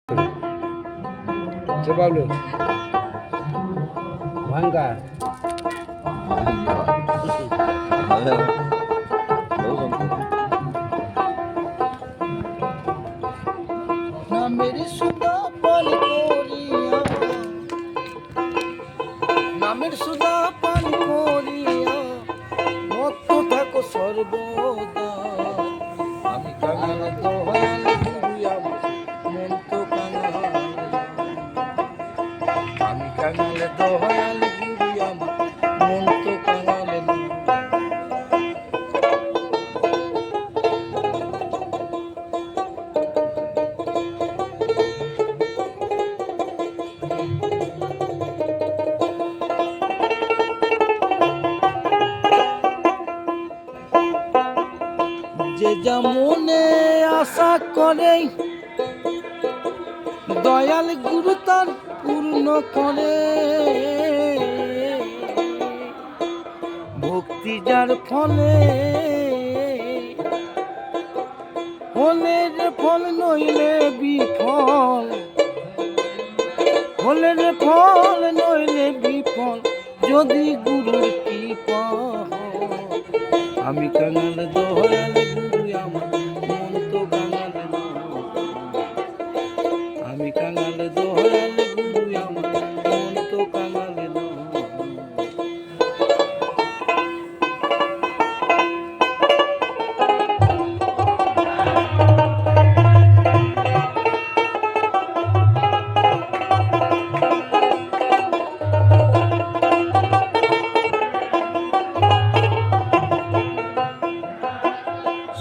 Ce Pablo? Manga. না Mary সুদা পাল করিয়া নামের সুদা পাল করিয়া মত্ত থাকো সর্বদা আমি কাঙাল দোহাল গুরু আমার মন তো কাঙাল আমি কাঙাল দোহাল গুরু আমার মন তো কাঙাল যে যেমনে আশা করে দয়াল গুরু তার পূর্ণ করে ভক্তি যার ফলে হলে রে ফল নইলে বিফল হলে রে ফল নইলে বিফল যদি গুরুর কৃপা আমি কাঙাল দোহাল গুরু আমার মন তো কাঙাল আমি কাঙাল দোহাল গুরু আমার মন তো কাঙাল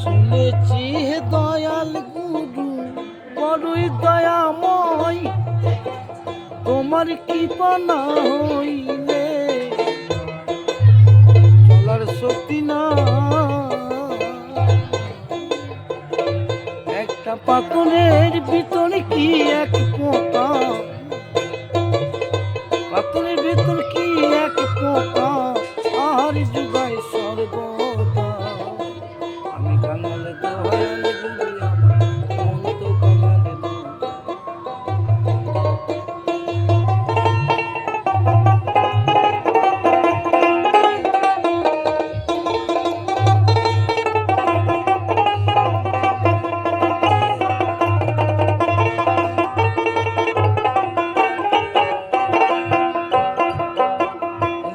শুনেছি হে দয়াল গুরু বড়ই দয়াময় তোমার কৃপা না হইলে চলার শক্তি না একটা পাথরের ভিতরে কি এক পোকা পাথরের ভিতর কি এক পোকা আর যুগায় সর্বদা আমি কাঙাল দোহাল গুরু আমার মন তো কাঙাল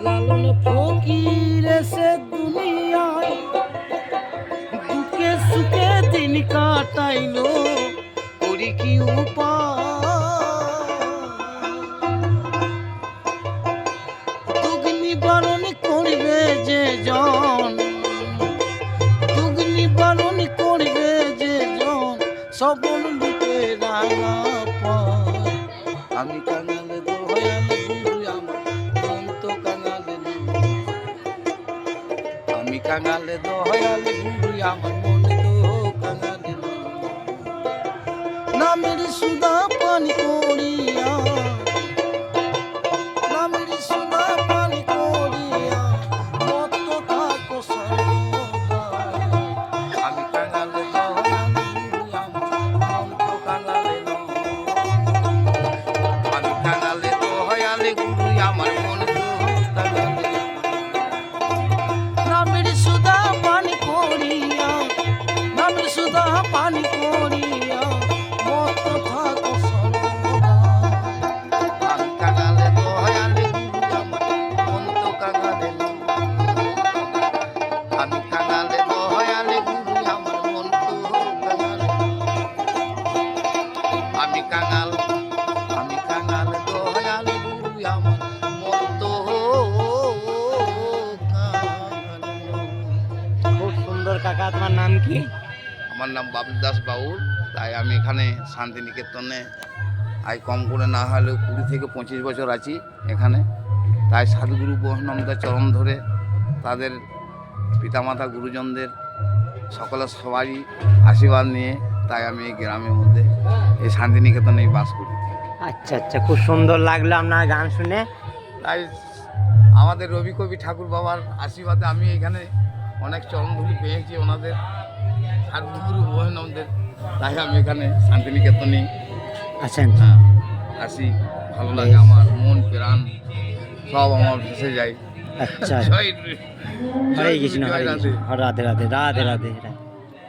লালন ফকির এসে দুনিয়ায় দুঃখে সুখে দিন কাটাইলো করি কি দুঃখ নিবারণ করবে যে জন দুঃখ নিবারণ করবে যে জন সবল লুটে রাঙা পায় আমি কাঙাল দোহাল গুরু আমার মন তো কাঙাল আমি কাঙাল দোহাল গুরু আমার মন তো কাঙাল নামের সুদা পানি করিয়া নামের সুদা পানি করিয়া মত থাকো সর্বদা আমি কাঙাল দোহাল গুরু আমার মন তো কাঙাল আমি কাঙাল দোহাল গুরু আমার মন তো কাঙাল নামের সুদা পানি করিয়া নামের সুদা পানি করিয়া মত থাকো সর্বদা আমি কাঙাল দোহাল গুরু আমার মন তো কাঙাল আমি কাঙাল দোহাল গুরু আমার মন তো কাঙাল আমি কাঙাল দোহাল গুরু আমার মন তো কাঙাল। খুব সুন্দর কাকা, তোমার নাম কি? আমার নাম বাবু দাস বাউল। তাই আমি এখানে শান্তিনিকেতনে কম করে না হলেও 20 থেকে 25 বছর আছি এখানে। তাই সাধুগুরু বৈষ্ণবদের চরণ ধরে তাদের পিতামাতা গুরুজনদের সকলের সবারই আশীর্বাদ নিয়ে তাই আমি এই গ্রামের মধ্যে এই শান্তিনিকেতনেই বাস করি। আচ্ছা আচ্ছা, খুব সুন্দর লাগলো আপনার গান শুনে। তাই আমাদের রবি কবি ঠাকুর বাবার আশীর্বাদে আমি এখানে অনেক চরণধুলি পেয়েছি ওনাদের সাধুগুরু বৈষ্ণবদের। তাই আমি এখানে শান্তিনিকেতনে আছেন। হ্যাঁ আসি, ভালো লাগে, বেশ। আমার মন প্রাণ সব আমার ভেসে যায়। আচ্ছা, জয় হরে কৃষ্ণ, জয় হরে রাধে। কৃষ্ণ, রাধে রাধে, রাধে রাধে রাধে।